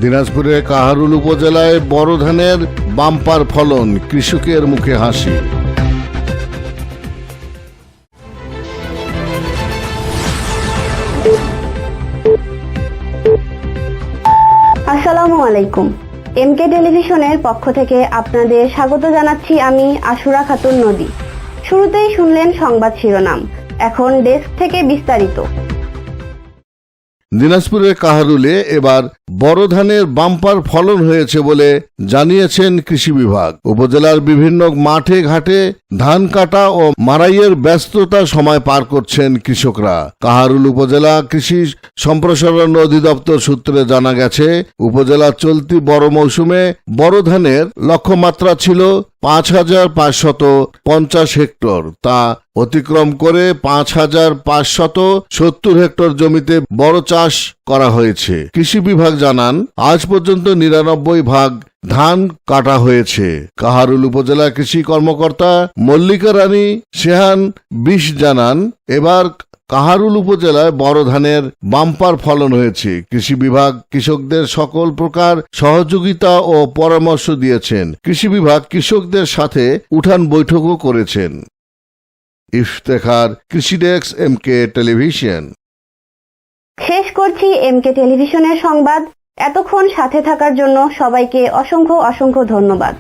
দিনাজপুরের কাহারুল উপজেলায় বড় ধানের বাম্পার ফলন, কৃষকের মুখে হাসি। আসসালামু আলাইকুম। এমকে টেলিভিশনের পক্ষ থেকে আপনাদের স্বাগত জানাচ্ছি আমি আশুরা খাতুন নদী। শুরুতেই শুনলেন সংবাদ শিরোনাম, এখন ডেস্ক থেকে বিস্তারিত। দিনাজপুরের কাহারুলে এবার বড় ধানের বাম্পার ফলন হয়েছে বলে জানিয়েছেন কৃষি বিভাগ। উপজেলার বিভিন্ন মাঠে ঘাটে ধান কাটা ও মাড়াইয়ের ব্যস্ততা সময় পার করছেন কৃষকরা। কাহারুল উপজেলা কৃষি সম্প্রসারণ অধিদপ্তর সূত্রে জানা গেছে, উপজেলা চলতি বড় মৌসুমে বড় ধানের লক্ষ্যমাত্রা ছিল ৫,৫৫০ হেক্টর। তা অতিক্রম করে ৫,৫৭০ হেক্টর জমিতে বড় চাষ করা হয়েছে। কৃষি বিভাগ জানান, আজ পর্যন্ত ৯৯ ভাগ ধান কাটা হয়েছে। কাহারুল উপজেলা কৃষি কর্মকর্তা মল্লিকা রানী সেহান বিশ জানান, এবার কাহারুল উপজেলায় বড় ধানের বাম্পার ফলন হয়েছে। কৃষি বিভাগ কৃষকদের সকল প্রকার সহযোগিতা ও পরামর্শ দিয়েছেন। কৃষি বিভাগ কৃষকদের সাথে উঠান বৈঠকও করেছেন। ইফতেখার, কৃষি ডেস্ক, এমকে টেলিভিশন। শেষ করছি এমকে টেলিভিশনের সংবাদ। এতক্ষণ সাথে থাকার জন্য সবাইকে অসংখ্য ধন্যবাদ।